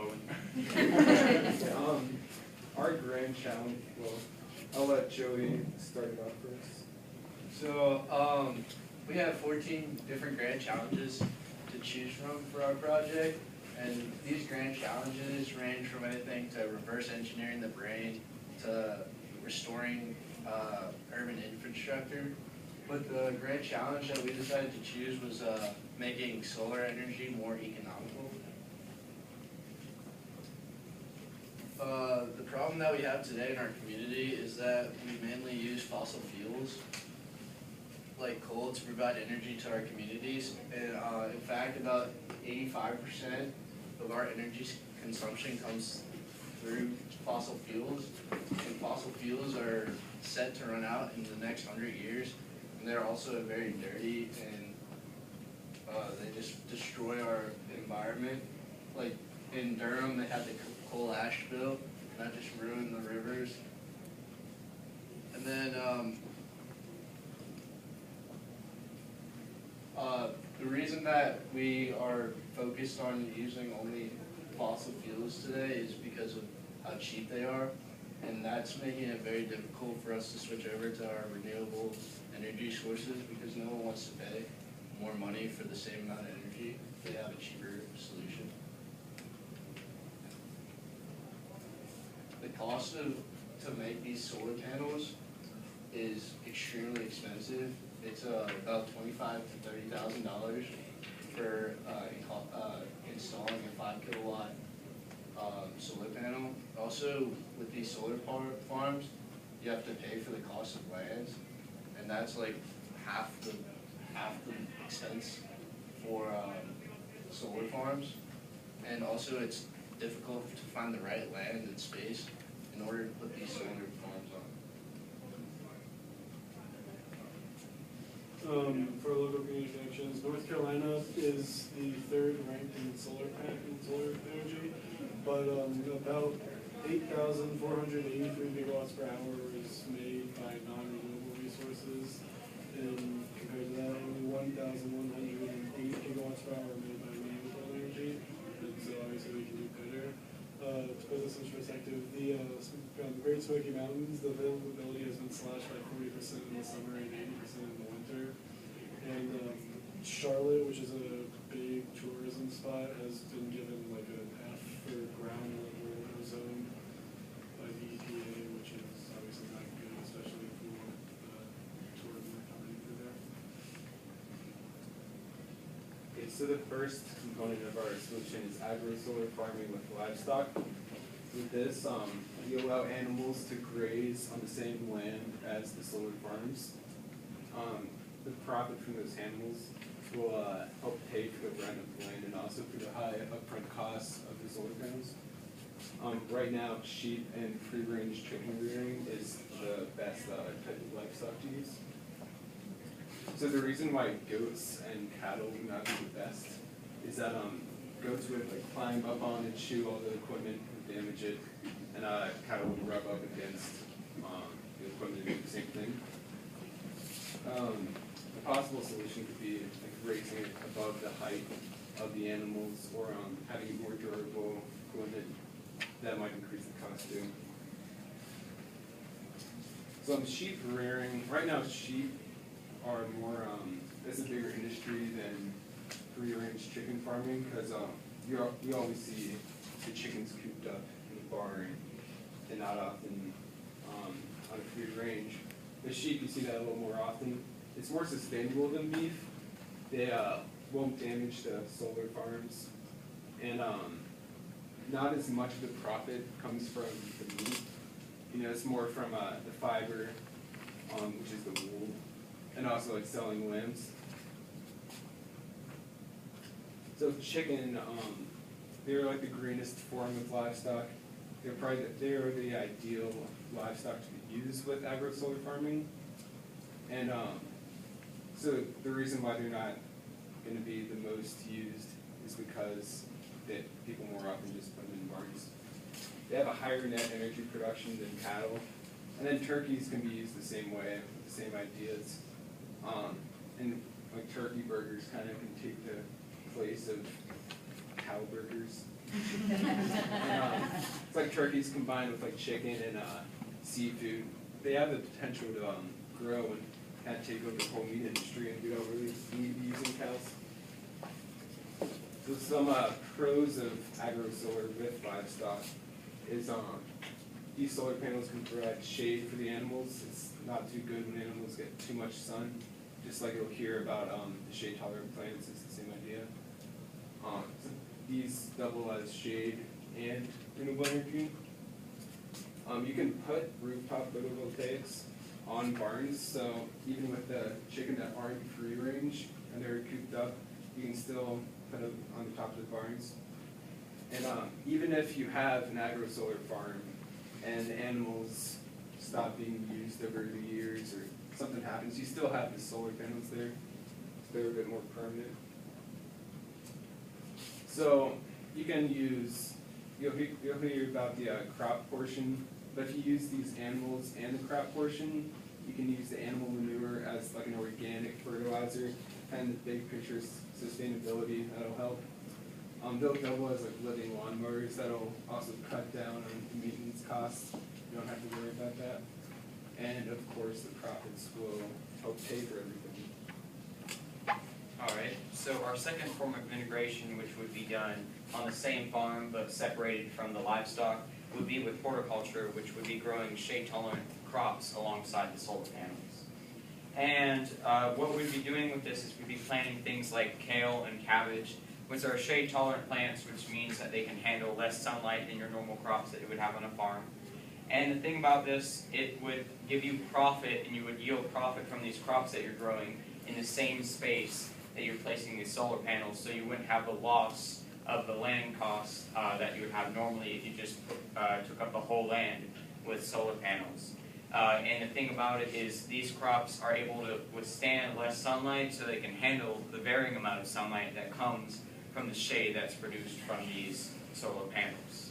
Owen. Our grand challenge, well, I'll let Joey start it off first. So we have 14 different grand challenges to choose from for our project, and these grand challenges range from anything to reverse engineering the brain to restoring urban infrastructure. But the grand challenge that we decided to choose was making solar energy more economical. The problem that we have today in our community is that we mainly use fossil fuels like coal to provide energy to our communities. And in fact, about 85% of our energy consumption comes through fossil fuels. And fossil fuels are set to run out in the next 100 years. And they're also very dirty, and they just destroy our environment. Like in Durham, they had the coal ash spill, and that just ruined the rivers. And then the reason that we are focused on using only fossil fuels today is because of how cheap they are, and that's making it very difficult for us to switch over to our renewable energy sources because no one wants to pay more money for the same amount of energy if they have a cheaper solution. The cost to make these solar panels is extremely expensive. It's about $25,000 to $30,000 for installing a 5 kilowatt solar panel. Also, with these solar farms, you have to pay for the cost of lands, and that's like half the expense for solar farms. And also, it's difficult to find the right land and space in order to put these solar farms on. For local community connections, North Carolina is the third ranked in solar energy, but about 8,483 gigawatts per hour is made by non-renewable resources, and compared to that, only 1,108 gigawatts per hour are made by renewable energy, and so obviously we can do better. To put this into perspective, the Great Smoky Mountains, the availability has been slashed by 40% in the summer and 80% in the winter. And Charlotte, which is a big tourism spot, has been given like an F for ground level ozone by the EPA, which is obviously not good, especially if we want tourism coming through there. Okay, so the first component of our solution is Agrosolar Farming with livestock. With this, we allow animals to graze on the same land as the solar farms. The profit from those animals will help pay for the rent of the land and also for the high upfront costs of the solar panels. Right now, sheep and free-range chicken rearing is the best type of livestock to use. So the reason why goats and cattle would not be the best is that goats would like climb up on and chew all the equipment and damage it, and cattle would rub up against the equipment and do the same thing. A possible solution could be like raising it above the height of the animals, or having more durable equipment that might increase the cost too. So sheep rearing, right now sheep are more, it's a bigger industry than free-range chicken farming, because you always see the chickens cooped up in the barn and not often on a free range. The sheep, you see that a little more often. It's more sustainable than beef. They won't damage the solar farms, and not as much of the profit comes from the meat. You know, it's more from the fiber, which is the wool, and also like selling limbs. So chicken, they're like the greenest form of livestock. They're the ideal livestock to be used with agro-solar farming. And so the reason why they're not going to be the most used is because people more often just put them in barns. They have a higher net energy production than cattle. And then turkeys can be used the same way, with the same ideas. And like turkey burgers kind of can take the place of cow burgers. It's like turkeys combined with like chicken and seafood. They have the potential to grow and kind of take over the whole meat industry, and we don't really need using cows. So some pros of agrosolar with livestock is these solar panels can provide shade for the animals. It's not too good when animals get too much sun. Just like you'll hear about the shade tolerant plants, it's the same idea. So these double as shade and renewable energy. You can put rooftop photovoltaics on barns, so even with the chicken that aren't free range and they're cooped up, you can still put them on the top of the barns. And even if you have an agro-solar farm and the animals stop being used over the years or something happens, you still have the solar panels there. So they're a bit more permanent. So you can use, you'll hear about the crop portion, but if you use these animals and the crop portion, you can use the animal manure as like an organic fertilizer, and the big picture sustainability, that'll help. They'll double as like living lawnmowers, that'll also cut down on maintenance costs. You don't have to worry about that. And of course, the profits will help pay for everything. Alright, so our second form of integration, which would be done on the same farm but separated from the livestock, would be with horticulture, which would be growing shade-tolerant crops alongside the solar panels. And what we'd be doing with this is we'd be planting things like kale and cabbage, which are shade-tolerant plants, which means that they can handle less sunlight than your normal crops that you would have on a farm. And the thing about this, it would give you profit, and you would yield profit from these crops that you're growing in the same space that you're placing these solar panels, so you wouldn't have the loss of the land costs that you would have normally if you just took up the whole land with solar panels. And the thing about it is these crops are able to withstand less sunlight, so they can handle the varying amount of sunlight that comes from the shade that's produced from these solar panels.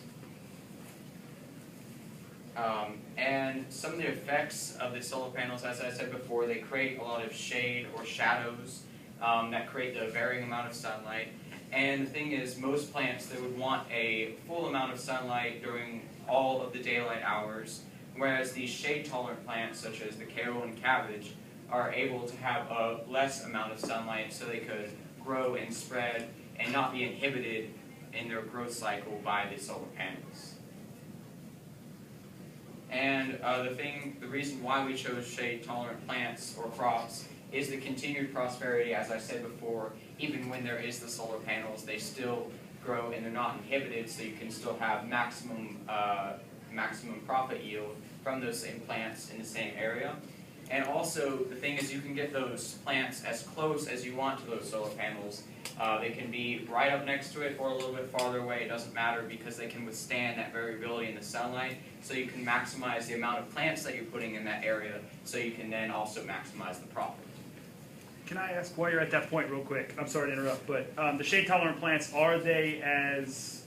And some of the effects of the solar panels, as I said before, they create a lot of shade or shadows that create the varying amount of sunlight. And the thing is, most plants, they would want a full amount of sunlight during all of the daylight hours, whereas these shade-tolerant plants, such as the kale and cabbage, are able to have a less amount of sunlight so they could grow and spread and not be inhibited in their growth cycle by the solar panels. And the reason why we chose shade-tolerant plants or crops is the continued prosperity, as I said before. Even when there is the solar panels, they still grow and they're not inhibited, so you can still have maximum profit yield from those same plants in the same area. And also, the thing is, you can get those plants as close as you want to those solar panels. They can be right up next to it or a little bit farther away. It doesn't matter, because they can withstand that variability in the sunlight. So you can maximize the amount of plants that you're putting in that area, so you can then also maximize the profit. Can I ask, while you're at that point real quick, I'm sorry to interrupt, but the shade-tolerant plants, are they as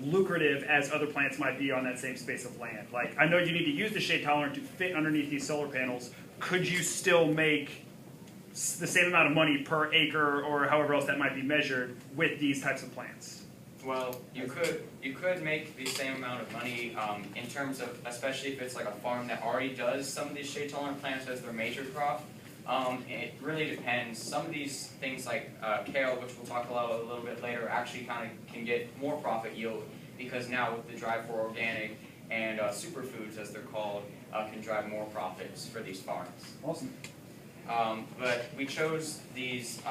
lucrative as other plants might be on that same space of land? Like, I know you need to use the shade-tolerant to fit underneath these solar panels. Could you still make the same amount of money per acre or however else that might be measured with these types of plants? Well, you could make the same amount of money in terms of, especially if it's like a farm that already does some of these shade-tolerant plants as their major crop. It really depends. Some of these things like kale, which we'll talk about a little bit later, actually kind of can get more profit yield, because now with the drive for organic and superfoods, as they're called, can drive more profits for these farms. Awesome. But we chose these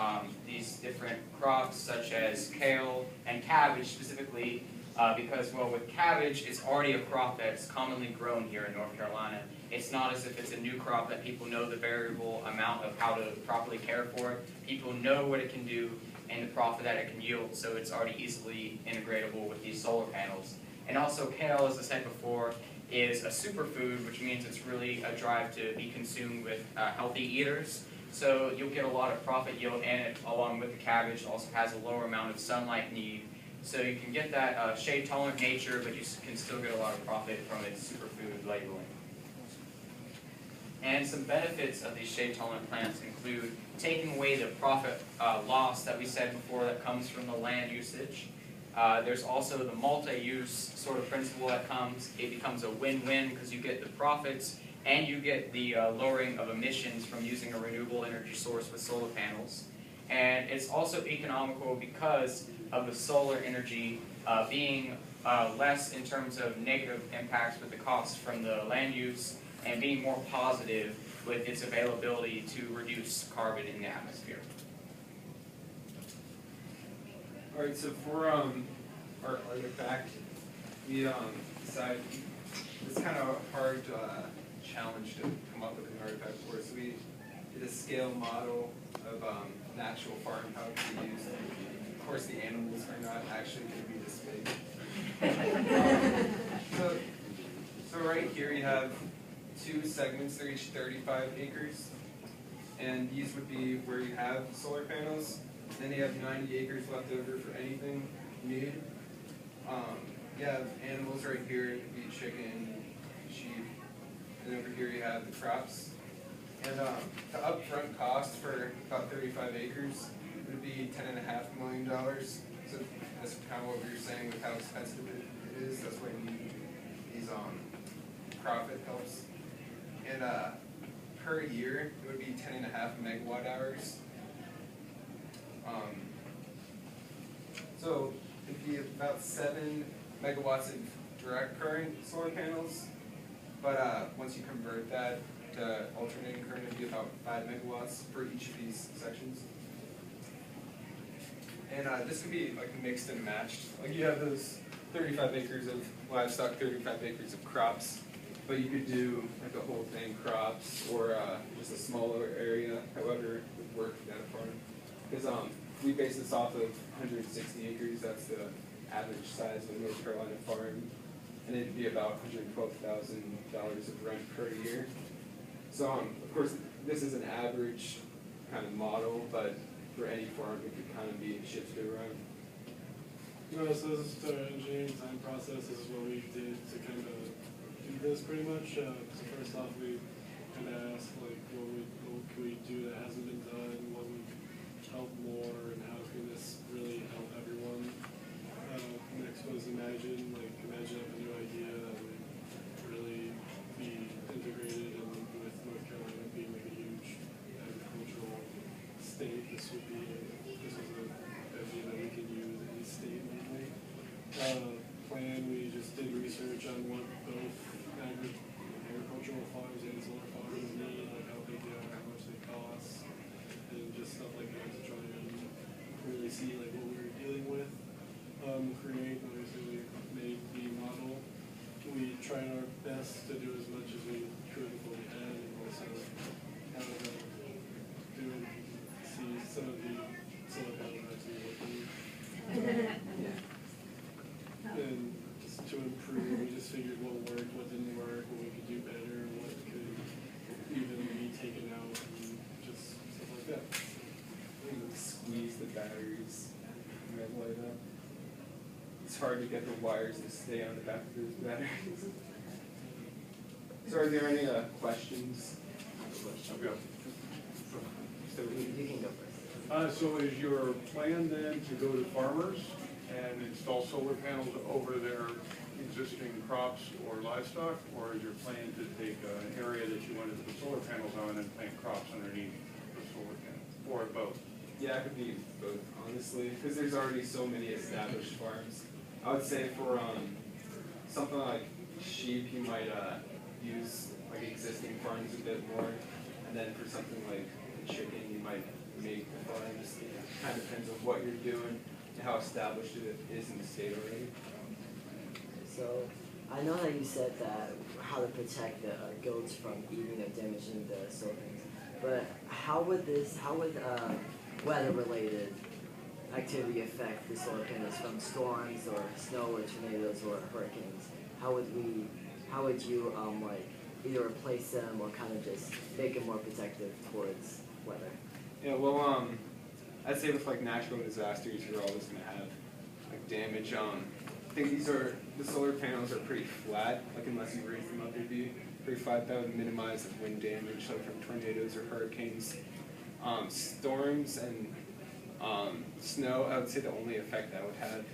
different crops, such as kale and cabbage specifically, because, well, with cabbage, it's already a crop that's commonly grown here in North Carolina. It's not as if it's a new crop that people know the variable amount of how to properly care for it. People know what it can do and the profit that it can yield, so it's already easily integratable with these solar panels. And also kale, as I said before, is a superfood, which means it's really a drive to be consumed with healthy eaters. So you'll get a lot of profit yield, and it, along with the cabbage, also has a lower amount of sunlight need. So you can get that shade-tolerant nature, but you can still get a lot of profit from its superfood labeling. And some benefits of these shade-tolerant plants include taking away the profit loss that we said before that comes from the land usage. There's also the multi-use sort of principle that comes. It becomes a win-win because you get the profits and you get the lowering of emissions from using a renewable energy source with solar panels. And it's also economical because of the solar energy being less in terms of negative impacts with the cost from the land use and being more positive with its availability to reduce carbon in the atmosphere. All right, so for our artifact, we decided it's kind of a hard challenge to come up with an artifact for. So we did a scale model of natural farm how it could be used. Of course, the animals are not actually going to be this big. So right here you have 2 segments. They're each 35 acres, and these would be where you have solar panels. Then you have 90 acres left over for anything you need. You have animals right here. It could be chicken, sheep, and over here you have the crops. And the upfront cost for about 35 acres would be $10.5 million. So that's kind of what we were saying with how expensive it is. That's why you need these profit helps. And per year, it would be 10.5 megawatt hours. So it'd be about 7 megawatts of direct current solar panels. But once you convert that to alternating current, it'd be about 5 megawatts for each of these sections. And this could be like mixed and matched. Like you have those 35 acres of livestock, 35 acres of crops, but you could do like the whole thing crops or just a smaller area, however it would work for that farm. Because we base this off of 160 acres, that's the average size of a North Carolina farm, and it'd be about $112,000 of rent per year. So of course, this is an average kind of model, but for any farm, it could kind of be shifted around. No, so this is the engineering design process. This is what we did to kind of do this pretty much. So first off, we kind of asked like, what can we do that hasn't been done? What would help more, and how can this really help everyone? Next was imagine up a new idea that would really be integrated, and with North Carolina being like a huge agricultural state, this was an idea that we could use in any state mainly. Plan, we just did research on what both agricultural farms and solar farms need, like how big they are, how much they cost, and just stuff like that to try and really see like what we were dealing with. Create, obviously we made the model. We tried our best to do as much as we could with what we had, and also how to do it. See some of the solar panels actually working. And just to improve, we just figured what worked, what didn't work, what we could do better, what could even be taken out, and just stuff like that. Squeeze the batteries and then light up. It's hard to get the wires to stay on the back of those batteries. So are there any questions? Okay. So You can go first. So is your plan then to go to farmers and install solar panels over their existing crops or livestock? Or is your plan to take an area that you wanted to put solar panels on and plant crops underneath the solar panel? Or both? yeah, it could be both, honestly, because there's already so many established farms. I would say for something like sheep, you might use like existing farms a bit more, and then for something like chicken, you might make the farms. It kind of depends on what you're doing and how established it is in the state already. So I know that you said that how to protect the goats from eating or damaging the soil panels, but how would weather-related activity affect the solar panels from storms or snow or tornadoes or hurricanes? How would you like either replace them or kind of just make it more protective towards weather? Yeah, well, I'd say with like natural disasters, you're always going to have like damage. I think the solar panels are pretty flat, like unless you raise them up, they'd be pretty flat. That would minimize the wind damage, like from tornadoes or hurricanes. Storms and snow, I would say the only effect that would have